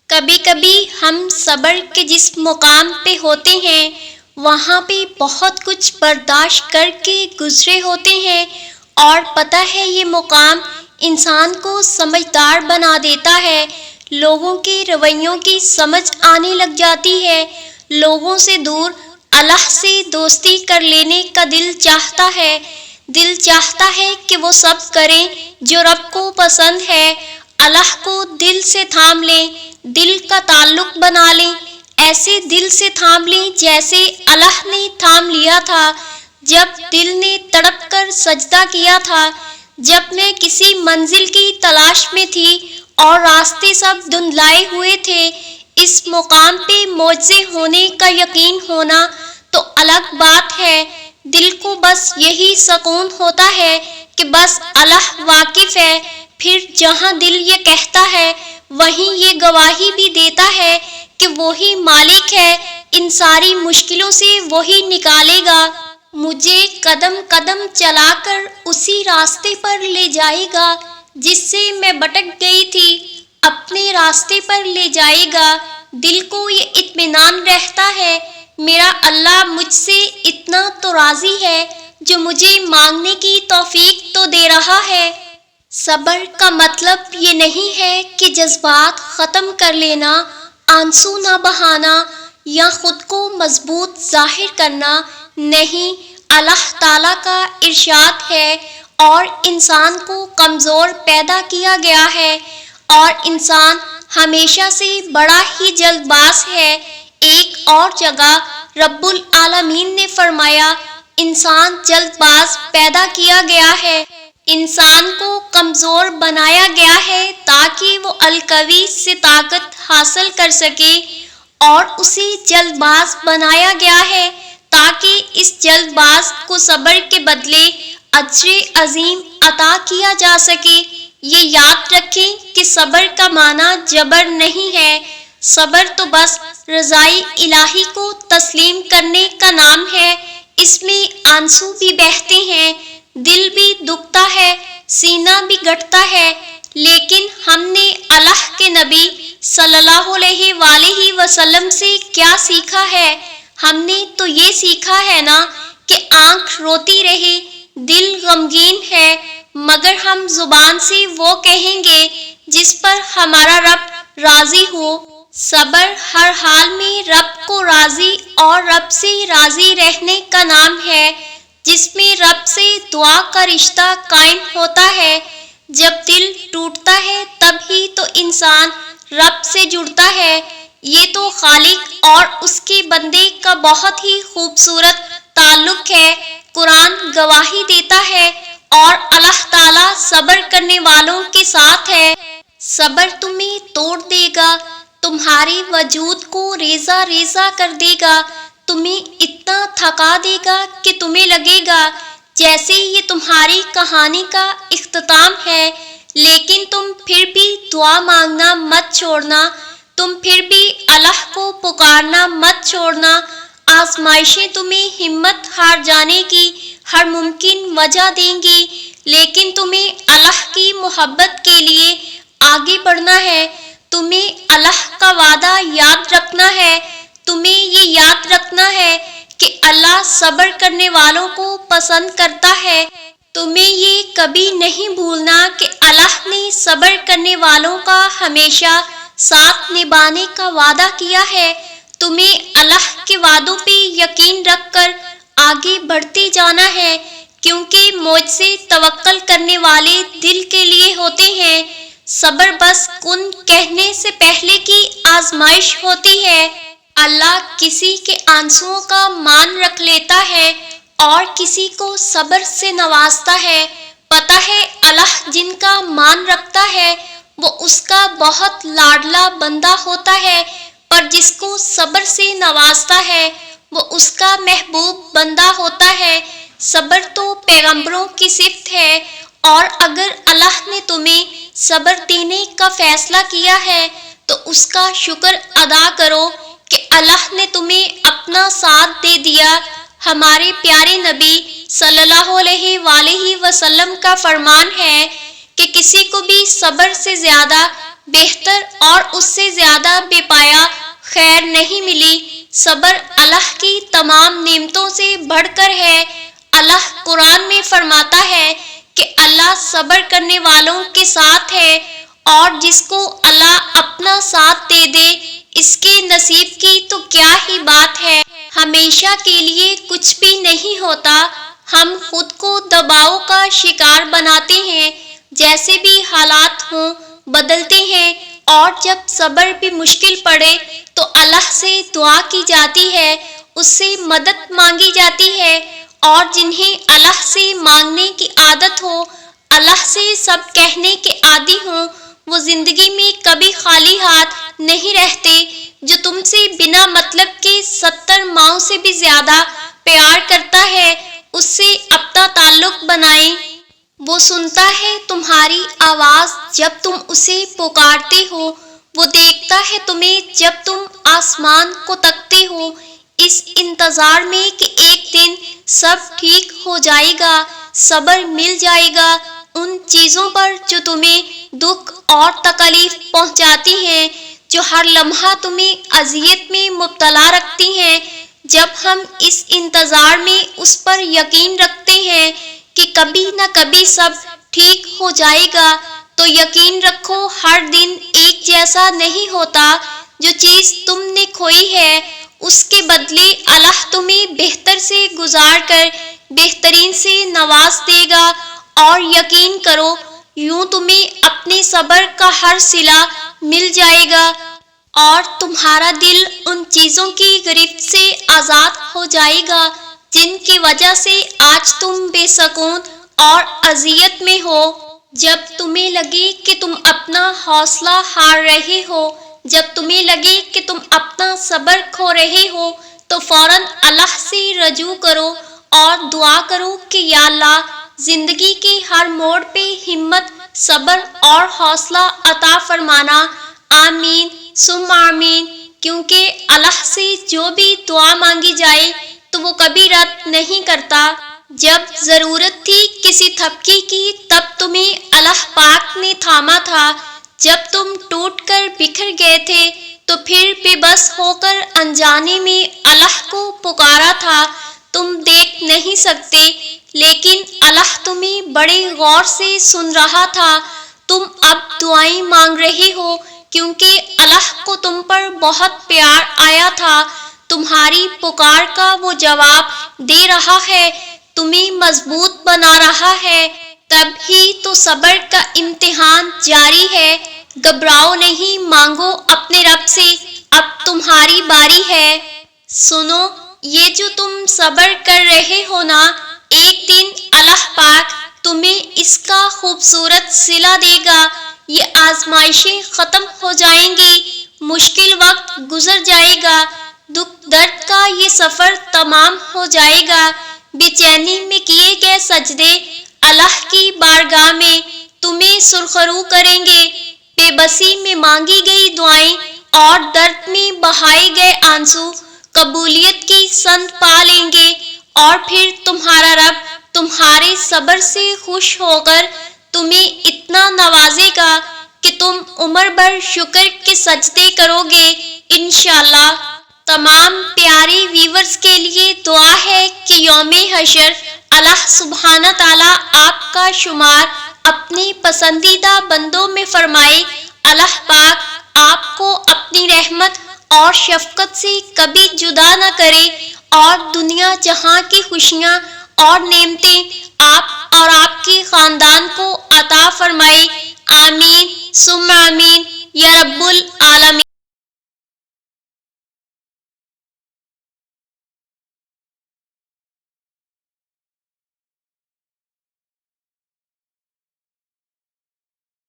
کبھی کبھی ہم صبر کے جس مقام پہ ہوتے ہیں وہاں پہ بہت کچھ برداشت کر کے گزرے ہوتے ہیں، اور پتہ ہے یہ مقام انسان کو سمجھدار بنا دیتا ہے، لوگوں کے رویوں کی سمجھ آنے لگ جاتی ہے، لوگوں سے دور اللہ سے دوستی کر لینے کا دل چاہتا ہے کہ وہ سب کریں جو رب کو پسند ہے، اللہ کو دل سے تھام لیں، دل کا تعلق بنا لیں، ایسے دل سے تھام لیں جیسے اللہ نے تھام لیا تھا جب دل نے تڑپ کر سجدہ کیا تھا، جب میں کسی منزل کی تلاش میں تھی اور راستے سب دھندلائے ہوئے تھے۔ اس مقام پہ معجزے ہونے کا یقین ہونا تو الگ بات ہے، دل کو بس یہی سکون ہوتا ہے کہ بس اللہ واقف ہے، پھر جہاں دل یہ کہتا ہے وہیں یہ گواہی بھی دیتا ہے کہ وہی مالک ہے، ان ساری مشکلوں سے وہی نکالے گا، مجھے قدم قدم چلا کر اسی راستے پر لے جائے گا جس سے میں بھٹک گئی تھی، اپنے راستے پر لے جائے گا۔ دل کو یہ اطمینان رہتا ہے میرا اللہ مجھ سے اتنا تو راضی ہے جو مجھے مانگنے کی توفیق تو دے رہا ہے۔ صبر کا مطلب یہ نہیں ہے کہ جذبات ختم کر لینا، آنسو نہ بہانا یا خود کو مضبوط ظاہر کرنا، نہیں، اللہ تعالیٰ کا ارشاد ہے اور انسان کو کمزور پیدا کیا گیا ہے اور انسان ہمیشہ سے بڑا ہی جلد باز ہے۔ ایک اور جگہ رب العالمین نے فرمایا انسان جلد باز پیدا کیا گیا ہے، انسان کو کمزور بنایا گیا ہے تاکہ وہ القوی سے طاقت حاصل کر سکے، اور اسے جلد باز بنایا گیا ہے تاکہ اس جلد باز کو صبر کے بدلے اجر عظیم عطا کیا جا سکے۔ یہ یاد رکھیں کہ صبر کا معنی جبر نہیں ہے، صبر تو بس رضائے الہی کو تسلیم کرنے کا نام ہے، اس میں آنسو بھی بہتے ہیں، دل بھی دکھتا ہے، سینہ بھی گھٹتا ہے، لیکن ہم نے اللہ کے نبی صلی اللہ علیہ وآلہ وسلم سے کیا سیکھا ہے؟ ہم نے تو یہ سیکھا ہے نا کہ آنکھ روتی رہے، دل غمگین ہے، مگر ہم زبان سے وہ کہیں گے جس پر ہمارا رب راضی ہو۔ صبر ہر حال میں رب کو راضی اور رب سے راضی رہنے کا نام ہے، جس میں رب سے دعا کا رشتہ قائم ہوتا ہے۔ جب دل ٹوٹتا ہے تب ہی تو انسان رب سے جڑتا ہے، یہ تو خالق اور اس کے بندے کا بہت ہی خوبصورت تعلق ہے۔ قرآن گواہی دیتا ہے اور اللہ تعالیٰ صبر کرنے والوں کے ساتھ ہے۔ صبر تمہیں توڑ دے گا، تمہارے وجود کو ریزہ ریزہ کر دے گا، تمہیں اتنا تھکا دے گا کہ تمہیں لگے گا جیسے یہ تمہاری کہانی کا اختتام ہے، لیکن تم پھر بھی دعا مانگنا مت چھوڑنا، تم پھر بھی اللہ کو پکارنا مت چھوڑنا۔ آزمائشیں تمہیں ہمت ہار جانے کی ہر ممکن وجہ دیں گی، لیکن تمہیں اللہ کی محبت کے لیے آگے بڑھنا ہے، تمہیں اللہ کا وعدہ یاد رکھنا ہے، تمہیں یہ یاد رکھنا ہے کہ اللہ صبر کرنے والوں کو پسند کرتا ہے، تمہیں یہ کبھی نہیں بھولنا کہ اللہ نے صبر کرنے والوں کا ہمیشہ ساتھ نبھانے کا وعدہ کیا ہے۔ تمہیں اللہ کے وعدوں پہ یقین رکھ کر آگے بڑھتے جانا ہے، کیونکہ مجھ سے توکل کرنے والے دل کے لیے ہوتے ہیں۔ صبر بس کن کہنے سے پہلے کی آزمائش ہوتی ہے۔ اللہ کسی کے آنسوؤں کا مان رکھ لیتا ہے اور کسی کو صبر سے نوازتا ہے۔ پتہ ہے اللہ جن کا مان رکھتا ہے وہ اس کا بہت لاڈلا بندہ ہوتا ہے، پر جس کو صبر سے نوازتا ہے وہ اس کا محبوب بندہ ہوتا ہے۔ صبر تو پیغمبروں کی صفت ہے، اور اگر اللہ نے تمہیں صبر دینے کا فیصلہ کیا ہے تو اس کا شکر ادا کرو کہ اللہ نے تمہیں اپنا ساتھ دے دیا۔ ہمارے پیارے نبی صلی اللہ علیہ وآلہ وسلم کا فرمان ہے کہ کسی کو بھی صبر سے زیادہ بہتر اور اس سے زیادہ بے پایا خیر نہیں ملی۔ صبر اللہ کی تمام نعمتوں سے بڑھ کر ہے۔ اللہ قرآن میں فرماتا ہے کہ اللہ صبر کرنے والوں کے ساتھ ہے، اور جس کو اللہ اپنا ساتھ دے دے اس کے نصیب کی تو کیا ہی بات ہے۔ ہمیشہ کے لیے کچھ بھی نہیں ہوتا، ہم خود کو دباؤ کا شکار بناتے ہیں، جیسے بھی حالات ہوں بدلتے ہیں، اور جب صبر بھی مشکل پڑے تو اللہ سے دعا کی جاتی ہے، اس سے مدد مانگی جاتی ہے، اور جنہیں اللہ سے مانگنے کی عادت ہو، اللہ سے سب کہنے کے عادی ہوں، وہ زندگی میں کبھی خالی ہاتھ نہیں رہتے۔ جو تم سے بنا مطلب کے 70 ماؤں سے بھی زیادہ پیار کرتا ہے، اس سے اپنا تعلق بنائیں۔ وہ سنتا ہے تمہاری آواز جب تم اسے پکارتے ہو، وہ دیکھتا ہے تمہیں جب تم آسمان کو تکتے ہو، اس انتظار میں کہ ایک دن سب ٹھیک ہو جائے گا۔ صبر مل جائے گا ان چیزوں پر جو تمہیں دکھ اور تکلیف پہنچاتی ہیں، جو ہر لمحہ تمہیں اذیت میں مبتلا رکھتی ہیں۔ جب ہم اس انتظار میں اس پر یقین رکھتے ہیں کہ کبھی نہ کبھی سب ٹھیک ہو جائے گا، تو یقین رکھو ہر دن ایک جیسا نہیں ہوتا۔ جو چیز تم نے کھوئی ہے اس کے بدلے اللہ تمہیں بہتر سے گزار کر بہترین سے نواز دے گا، اور یقین کرو یوں تمہیں اپنے صبر کا ہر صلہ مل جائے گا، اور تمہارا دل ان چیزوں کی گرفت سے آزاد ہو جائے گا جن کی وجہ سے آج تم بے سکون اور اذیت میں ہو۔ جب تمہیں لگے کہ تم اپنا حوصلہ ہار رہے ہو، جب تمہیں لگے کہ تم اپنا صبر کھو رہے ہو، تو فوراً اللہ سے رجوع کرو اور دعا کرو کہ یا اللہ، زندگی کے ہر موڑ پہ ہمت، صبر اور حوصلہ عطا فرمانا۔ آمین ثم آمین۔ کیونکہ اللہ سے جو بھی دعا مانگی جائے تو وہ کبھی رد نہیں کرتا۔ جب ضرورت تھی کسی تھپکی کی تب تمہیں اللہ پاک نے تھاما تھا، جب تم ٹوٹ کر بکھر گئے تھے تو پھر بے بس ہو کر انجانے میں اللہ کو پکارا تھا۔ تم دیکھ نہیں سکتے لیکن اللہ تمہیں بڑے غور سے سن رہا تھا۔ تم اب دعائیں مانگ رہے ہو کیونکہ اللہ کو تم پر بہت پیار آیا تھا، تمہاری پکار کا وہ جواب دے رہا ہے، تمہیں مضبوط بنا رہا ہے۔ تب ہی تو صبر کا امتحان جاری ہے۔ گھبراؤ نہیں، مانگو اپنے رب سے، اب تمہاری باری ہے۔ سنو، یہ جو تم صبر کر رہے ہو نا، ایک دن اللہ پاک تمہیں اس کا خوبصورت صلہ دے گا۔ یہ آزمائشیں ختم ہو جائیں گی، مشکل وقت گزر جائے گا، دکھ درد کا یہ سفر تمام ہو جائے گا۔ بے چینی میں کیے گئے سجدے اللہ کی بارگاہ میں تمہیں سرخرو کریں گے، بے بسی میں مانگی گئی دعائیں اور درد میں بہائے گئے آنسو قبولیت کی سند پا لیں گے، اور پھر تمہارا رب تمہارے صبر سے خوش ہو کر تمہیں اتنا نوازے گا کہ تم عمر بھر شکر کے سجدے کرو گے انشاءاللہ۔ تمام پیارے ویورز کے لیے دعا ہے کہ یوم حشر اللہ سبحانہ تعالیٰ آپ کا شمار اپنے پسندیدہ بندوں میں فرمائے۔ اللہ پاک آپ کو اپنی رحمت اور شفقت سے کبھی جدا نہ کرے، اور دنیا جہاں کی خوشیاں اور نعمتیں آپ اور آپ کے خاندان کو عطا فرمائے۔ آمین ثم آمین یا رب العالمین۔